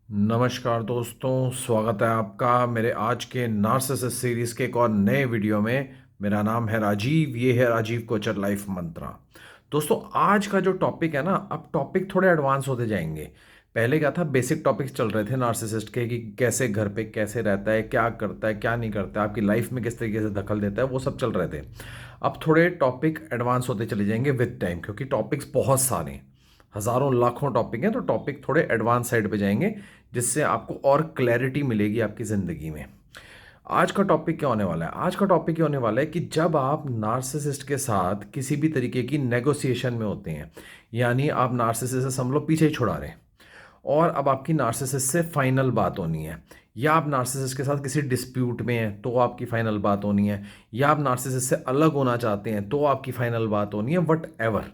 नमस्कार दोस्तों, स्वागत है आपका मेरे आज के नार्सिसिस्ट सीरीज के एक और नए वीडियो में। मेरा नाम है राजीव, ये है राजीव कोचर लाइफ मंत्रा। दोस्तों, आज का जो टॉपिक है ना, अब टॉपिक थोड़े एडवांस होते जाएंगे। पहले क्या था, बेसिक टॉपिक्स चल रहे थे नार्सिसिस्ट के कि कैसे घर पे कैसे रहता है, क्या करता है, क्या नहीं करता है, आपकी लाइफ में किस तरीके से दखल देता है, वो सब चल रहे थे। अब थोड़े टॉपिक एडवांस होते चले जाएंगे विद टाइम, क्योंकि टॉपिक्स बहुत सारे हैं, हज़ारों लाखों टॉपिक हैं, तो टॉपिक थोड़े एडवांस साइड पे जाएंगे, जिससे आपको और क्लैरिटी मिलेगी आपकी ज़िंदगी में। आज का टॉपिक क्या होने वाला है? आज का टॉपिक ये होने वाला है कि जब आप नार्सिसिस्ट के साथ किसी भी तरीके की नेगोशिएशन में होते हैं, यानी आप नार्सिसिस्ट से समझ लो पीछे ही छुड़ा रहे हैं, और अब आपकी नार्सिसिस्ट से फाइनल बात होनी है, या आप नार्सिसिस्ट के साथ किसी डिस्प्यूट में हैं तो आपकी फाइनल बात होनी है, या आप नार्सिसिस्ट से अलग होना चाहते हैं तो आपकी फाइनल बात होनी है, वट एवर।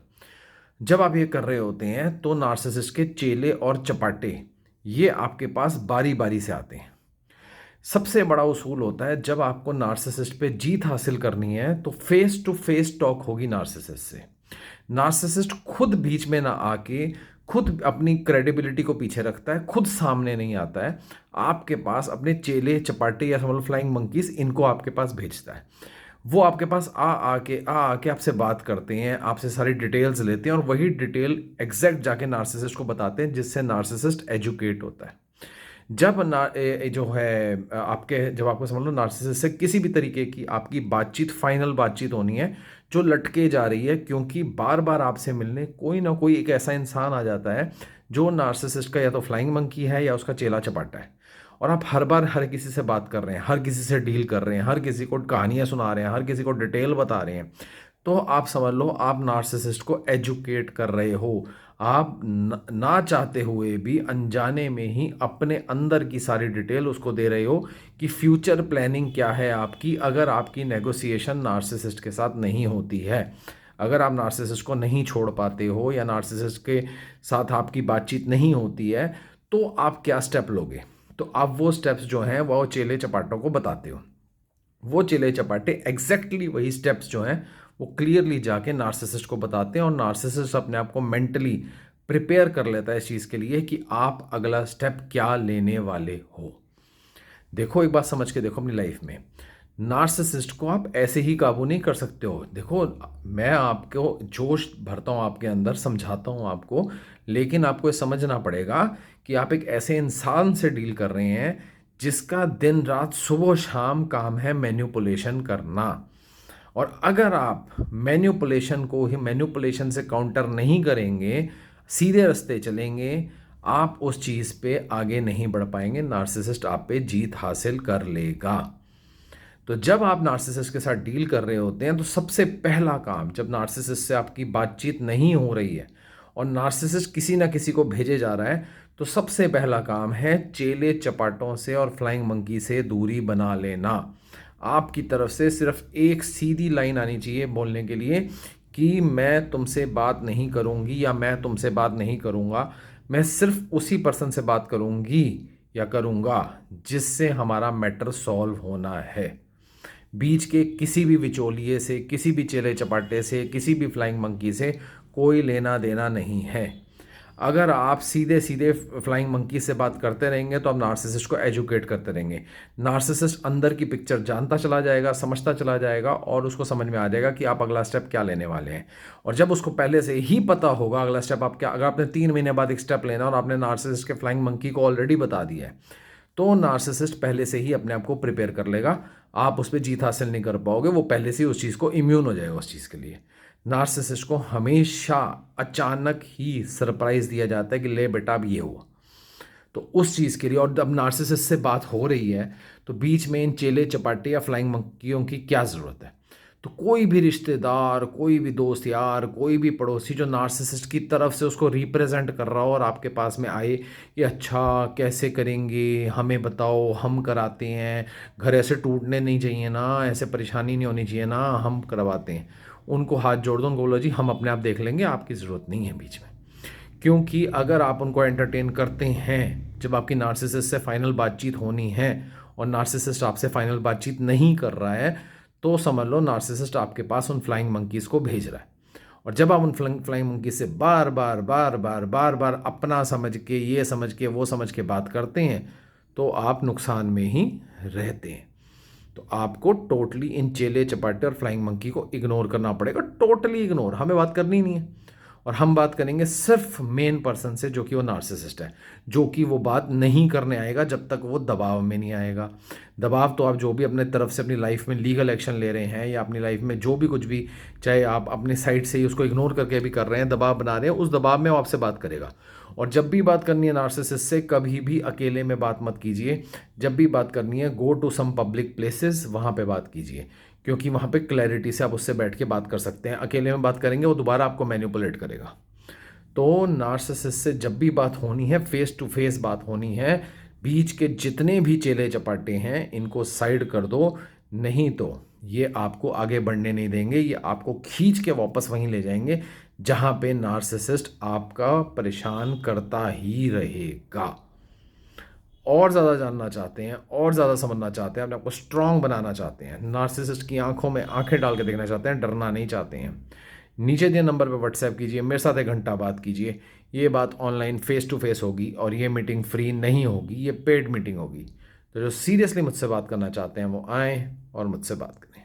जब आप ये कर रहे होते हैं तो नार्सिसिस्ट के चेले और चपाटे ये आपके पास बारी बारी से आते हैं। सबसे बड़ा उसूल होता है, जब आपको नार्सिसिस्ट पे जीत हासिल करनी है तो फेस टू फेस टॉक होगी नार्सिसिस्ट से। नार्सिसिस्ट खुद बीच में ना आके खुद अपनी क्रेडिबिलिटी को पीछे रखता है, खुद सामने नहीं आता है, आपके पास अपने चेले चपाटे या समझ लो फ्लाइंग मंकीज, इनको आपके पास भेजता है। वो आपके पास आ आके आपसे बात करते हैं, आपसे सारी डिटेल्स लेते हैं, और वही डिटेल एग्जैक्ट जाके नार्सिसिस्ट को बताते हैं, जिससे नार्सिसिस्ट एजुकेट होता है। जब ना जो है आपके जब आपको समझ लो नार्सिसिस्ट से किसी भी तरीके की आपकी बातचीत फाइनल बातचीत होनी है जो लटके जा रही है, क्योंकि बार बार आपसे मिलने कोई ना कोई एक ऐसा इंसान आ जाता है जो नार्सिसिस्ट का या तो फ्लाइंग मंकी है या उसका चेला चपाटा है, और आप हर बार हर किसी से बात कर रहे हैं, हर किसी से डील कर रहे हैं, हर किसी को कहानियां सुना रहे हैं, हर किसी को डिटेल बता रहे हैं, तो आप समझ लो आप नार्सिसिस्ट को एजुकेट कर रहे हो। आप ना चाहते हुए भी अनजाने में ही अपने अंदर की सारी डिटेल उसको दे रहे हो कि फ्यूचर प्लानिंग क्या है आपकी, अगर आपकी नेगोशिएशन नार्सिसिस्ट के साथ नहीं होती है, अगर आप नार्सिसिस्ट को नहीं छोड़ पाते हो या नार्सिसिस्ट के साथ आपकी बातचीत नहीं होती है, तो आप क्या स्टेप लोगे। तो आप वो स्टेप्स जो हैं वो चेले चपाटों को बताते हो। वो चेले चपाटे एग्जैक्टली वही स्टेप्स जो हैं वो क्लियरली जाके नार्सिसिस्ट को बताते हैं, और नार्सिसिस्ट अपने आप को मेंटली प्रिपेयर कर लेता है इस चीज़ के लिए कि आप अगला स्टेप क्या लेने वाले हो। देखो, एक बात समझ के देखो अपनी लाइफ में, नार्सिसिस्ट को आप ऐसे ही काबू नहीं कर सकते हो। देखो, मैं आपको जोश भरता हूँ आपके अंदर, समझाता हूँ आपको, लेकिन आपको ये समझना पड़ेगा कि आप एक ऐसे इंसान से डील कर रहे हैं जिसका दिन रात सुबह शाम काम है मैन्युपुलेशन करना। और अगर आप मैन्युपुलेशन को ही मैन्युपुलेशन से काउंटर नहीं करेंगे, सीधे रास्ते चलेंगे, आप उस चीज़ पे आगे नहीं बढ़ पाएंगे, नार्सिसिस्ट आप पे जीत हासिल कर लेगा। तो जब आप नार्सिसिस्ट के साथ डील कर रहे होते हैं तो सबसे पहला काम, जब नार्सिसिस्ट से आपकी बातचीत नहीं हो रही है और नार्सिसिस्ट किसी ना किसी को भेजे जा रहा है, तो सबसे पहला काम है चेले चपाटों से और फ्लाइंग मंकी से दूरी बना लेना। आपकी तरफ से सिर्फ एक सीधी लाइन आनी चाहिए बोलने के लिए कि मैं तुमसे बात नहीं करूंगी या मैं तुमसे बात नहीं करूंगा, मैं सिर्फ उसी पर्सन से बात करूंगी या करूंगा जिससे हमारा मैटर सॉल्व होना है। बीच के किसी भी विचोलिए से, किसी भी चेले चपाटे से, किसी भी फ्लाइंग मंकी से कोई लेना देना नहीं है। अगर आप सीधे सीधे फ्लाइंग मंकी से बात करते रहेंगे तो आप नार्सिसिस्ट को एजुकेट करते रहेंगे। नार्सिसिस्ट अंदर की पिक्चर जानता चला जाएगा, समझता चला जाएगा, और उसको समझ में आ जाएगा कि आप अगला स्टेप क्या लेने वाले हैं। और जब उसको पहले से ही पता होगा अगला स्टेप आप क्या, अगर आपने 3 महीने बाद एक स्टेप लेना और आपने नार्सिसिस्ट के फ्लाइंग मंकी को ऑलरेडी बता दिया है, तो नार्सिसिस्ट पहले से ही अपने आप को प्रिपेयर कर लेगा। आप उस पर जीत हासिल नहीं कर पाओगे, वो पहले से ही उस चीज़ को इम्यून हो जाएगा उस चीज़ के लिए। नार्सिसिस्ट को हमेशा अचानक ही सरप्राइज दिया जाता है कि ले बेटा अब ये हुआ, तो उस चीज़ के लिए। और अब नार्सिसिस्ट से बात हो रही है तो बीच में इन चेले चपाटे या फ्लाइंग मंकियों की क्या ज़रूरत है। तो कोई भी रिश्तेदार, कोई भी दोस्त यार, कोई भी पड़ोसी जो नार्सिसिस्ट की तरफ से उसको रिप्रेजेंट कर रहा हो और आपके पास में आए कि अच्छा कैसे करेंगे, हमें बताओ, हम कराते हैं, घर ऐसे टूटने नहीं चाहिए ना, ऐसे परेशानी नहीं होनी चाहिए ना, हम करवाते हैं, उनको हाथ जोड़ दो, उनको बोलो जी हम अपने आप देख लेंगे, आपकी ज़रूरत नहीं है बीच में। क्योंकि अगर आप उनको एंटरटेन करते हैं, जब आपकी नार्सिसिस्ट से फाइनल बातचीत होनी है और नार्सिसिस्ट आपसे फाइनल बातचीत नहीं कर रहा है, तो समझ लो नार्सिसिस्ट आपके पास उन फ्लाइंग मंकीज़ को भेज रहा है। और जब आप उन फ्लाइंग मंकी से बार बार बार बार बार बार अपना समझ के, ये समझ के, वो समझ के बात करते हैं, तो आप नुकसान में ही रहते हैं। तो आपको टोटली इन चेले चपाटे और फ्लाइंग मंकी को इग्नोर करना पड़ेगा, टोटली इग्नोर। हमें बात करनी नहीं है। और हम बात करेंगे सिर्फ मेन पर्सन से, जो कि वो नार्सिसिस्ट है, जो कि वो बात नहीं करने आएगा जब तक वो दबाव में नहीं आएगा। दबाव तो आप जो भी अपने तरफ से अपनी लाइफ में लीगल एक्शन ले रहे हैं, या अपनी लाइफ में जो भी कुछ भी, चाहे आप अपने साइड से ही उसको इग्नोर करके भी कर रहे हैं, दबाव बना रहे हैं, उस दबाव में वो आपसे बात करेगा। और जब भी बात करनी है नार्सिसिस्ट से, कभी भी अकेले में बात मत कीजिए। जब भी बात करनी है, go to some public places, वहाँ पे बात कीजिए, क्योंकि वहाँ पे क्लैरिटी से आप उससे बैठ के बात कर सकते हैं। अकेले में बात करेंगे, वो दोबारा आपको मैनिपुलेट करेगा। तो नार्सिसिस्ट से जब भी बात होनी है, फेस टू फेस बात होनी है। बीच के जितने भी चेले चपाटे हैं, इनको साइड कर दो, नहीं तो ये आपको आगे बढ़ने नहीं देंगे। ये आपको खींच के वापस वहीं ले जाएंगे जहाँ पे नार्सिसिस्ट आपका परेशान करता ही रहेगा। और ज़्यादा जानना चाहते हैं, और ज़्यादा समझना चाहते हैं, अपने आपको स्ट्रांग बनाना चाहते हैं, नार्सिसिस्ट की आंखों में आंखें डाल के देखना चाहते हैं, डरना नहीं चाहते हैं, नीचे दिए नंबर पे व्हाट्सएप कीजिए, मेरे साथ 1 घंटा बात कीजिए। ये बात ऑनलाइन फेस टू फेस होगी, और ये मीटिंग फ्री नहीं होगी, ये पेड मीटिंग होगी। तो जो सीरियसली मुझसे बात करना चाहते हैं, वो आएँ और मुझसे बात करें।